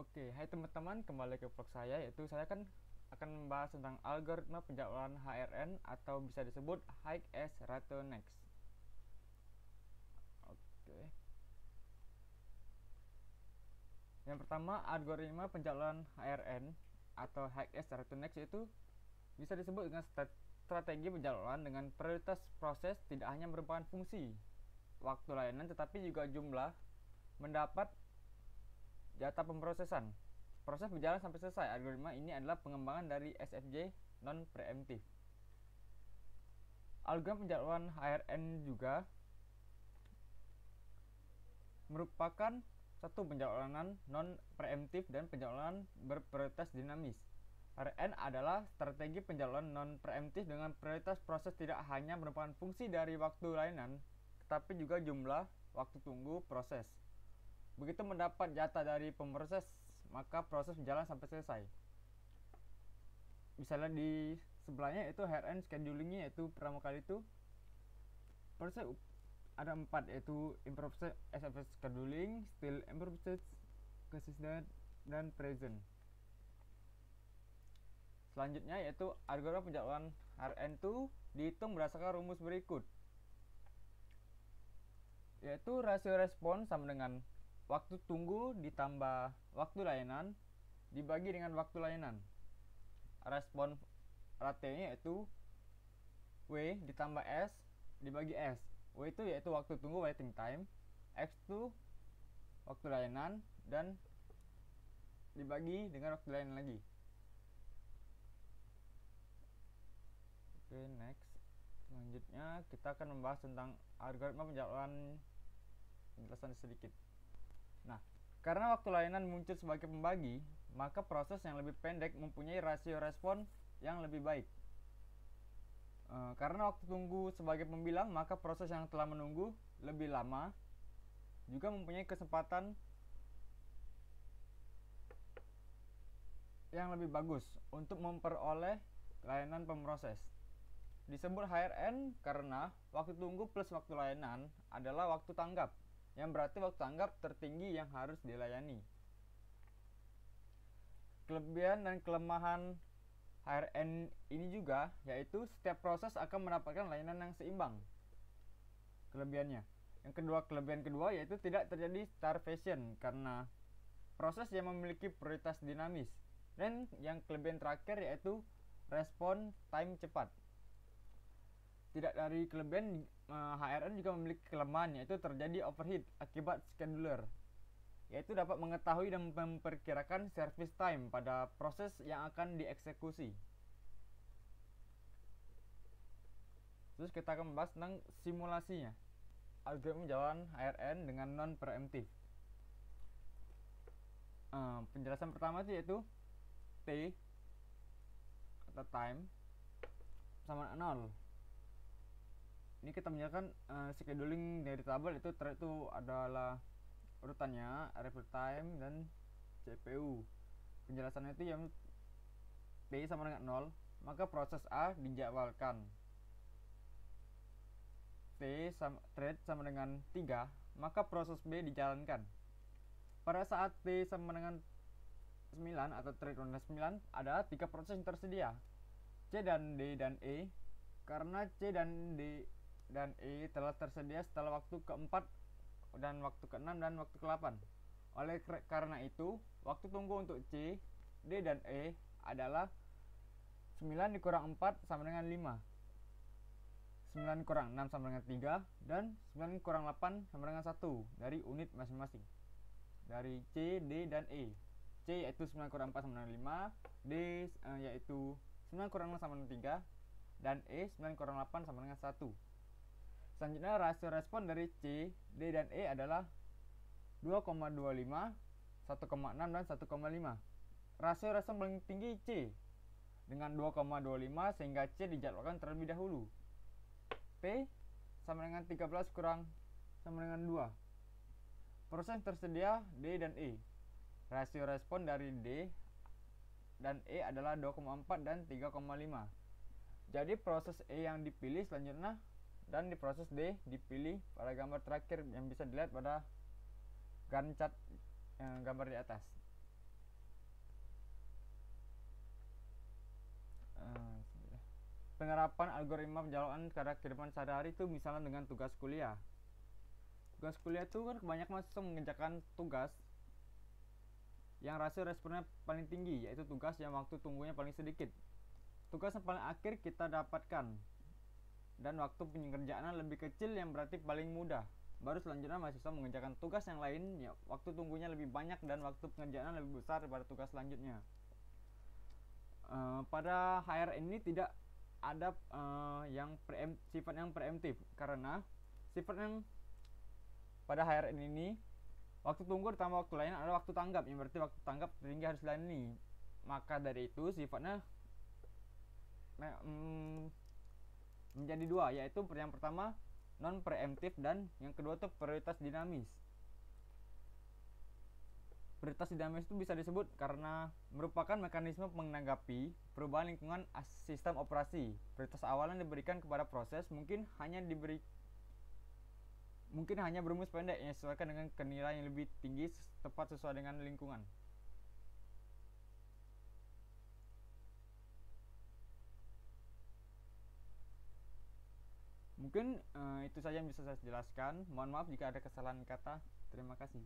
Oke, hai teman-teman, kembali ke vlog saya, yaitu saya akan membahas tentang algoritma penjadwalan HRN atau bisa disebut High S Ratio Next. Oke. Yang pertama, algoritma penjadwalan HRN atau High S Ratio Next itu bisa disebut dengan strategi penjadwalan dengan prioritas proses tidak hanya merupakan fungsi waktu layanan tetapi juga jumlah mendapat jatah pemrosesan. Proses berjalan sampai selesai. Algoritma ini adalah pengembangan dari SFJ non preemptif. Algoritma penjadwalan HRN juga merupakan satu penjadwalan non preemptif dan penjadwalan berprioritas dinamis. HRN adalah strategi penjadwalan non preemptif dengan prioritas proses tidak hanya merupakan fungsi dari waktu layanan, tetapi juga jumlah waktu tunggu proses. Begitu mendapat jatah dari pemroses, maka proses berjalan sampai selesai. Misalnya di sebelahnya itu HRN schedulingnya, yaitu pertama kali itu proses ada 4, yaitu improvised SFS scheduling, still improvised, consistent, dan present. Selanjutnya yaitu algoritma penjadwalan HRN itu dihitung berdasarkan rumus berikut, yaitu rasio respon sama dengan waktu tunggu ditambah waktu layanan dibagi dengan waktu layanan. Respon ratenya yaitu W ditambah S dibagi S. W itu yaitu waktu tunggu waiting time, X itu waktu layanan, dan dibagi dengan waktu layanan lagi. Oke, next. Selanjutnya kita akan membahas tentang algoritma penjadwalan, penjelasan sedikit. Nah, karena waktu layanan muncul sebagai pembagi, maka proses yang lebih pendek mempunyai rasio respon yang lebih baik. Karena waktu tunggu sebagai pembilang, maka proses yang telah menunggu lebih lama juga mempunyai kesempatan yang lebih bagus untuk memperoleh layanan pemroses. Disebut HRN karena waktu tunggu plus waktu layanan adalah waktu tanggap, yang berarti waktu tanggap tertinggi yang harus dilayani. Kelebihan dan kelemahan HRN ini juga yaitu setiap proses akan mendapatkan layanan yang seimbang. Kelebihannya, kelebihan kedua yaitu tidak terjadi starvation karena proses yang memiliki prioritas dinamis. Dan yang kelebihan terakhir yaitu respon time cepat. Tidak dari kelebihan, HRN juga memiliki kelemahan, yaitu terjadi overheat akibat scheduler, yaitu dapat mengetahui dan memperkirakan service time pada proses yang akan dieksekusi. Terus kita akan membahas tentang simulasinya. Algoritma penjadwalan HRN dengan non preemptif. Penjelasan pertama yaitu T atau time sama 0. Ini kita menjelaskan scheduling dari tabel, itu adalah urutannya arrival time dan CPU. Penjelasannya itu yang T sama dengan 0, maka proses A dijadwalkan. Thread sama dengan 3, maka proses B dijalankan. Pada saat T sama dengan 9 atau thread 9 ada 3 proses yang tersedia, C dan D dan E. Karena C dan D dan E telah tersedia setelah waktu keempat dan waktu ke-6 dan waktu ke-8. Oleh karena itu, waktu tunggu untuk C, D dan E adalah 9 dikurang 4 sama dengan 5, 9 kurang 6 sama dengan 3, dan 9 kurang 8 sama dengan 1 dari unit masing-masing. Dari C, D, dan E. C yaitu 9 kurang 4 sama dengan 5, D yaitu 9 kurang 6 sama dengan 3, dan E 9 kurang 8 sama dengan 1. Selanjutnya rasio respon dari C, D, dan E adalah 2,25, 1,6, dan 1,5. Rasio respon paling tinggi C dengan 2,25 sehingga C dijadwalkan terlebih dahulu. P sama dengan 13 kurang sama dengan 2. Proses tersedia D dan E. Rasio respon dari D dan E adalah 2,4 dan 3,5. Jadi proses E yang dipilih selanjutnya, dan di proses D dipilih pada gambar terakhir yang bisa dilihat pada Gantt chart gambar di atas. Eh, Penerapan algoritma penjaluan pada kehidupan sehari-hari itu misalnya dengan tugas kuliah. Tugas kuliah itu kan kebanyakan mahasiswa mengerjakan tugas yang rasio responnya paling tinggi, yaitu tugas yang waktu tunggunya paling sedikit. Tugas yang paling akhir kita dapatkan dan waktu pengerjaannya lebih kecil yang berarti paling mudah. Baru selanjutnya mahasiswa mengerjakan tugas yang lain ya, waktu tunggunya lebih banyak dan waktu pengerjaannya lebih besar daripada tugas selanjutnya. Pada HR ini tidak ada sifat yang preemptif, karena sifat yang pada HR ini waktu tunggu ditambah waktu lain adalah waktu tanggap, yang berarti waktu tanggap tinggi harus dilayani. Maka dari itu sifatnya menjadi dua, yaitu yang pertama non preemptif dan yang kedua itu prioritas dinamis. Prioritas dinamis itu bisa disebut karena merupakan mekanisme menanggapi perubahan lingkungan sistem operasi. Prioritas awal yang diberikan kepada proses mungkin hanya berumus pendek yang disesuaikan dengan nilai yang lebih tinggi tepat sesuai dengan lingkungan. Mungkin itu saja yang bisa saya jelaskan. Mohon maaf jika ada kesalahan kata. Terima kasih.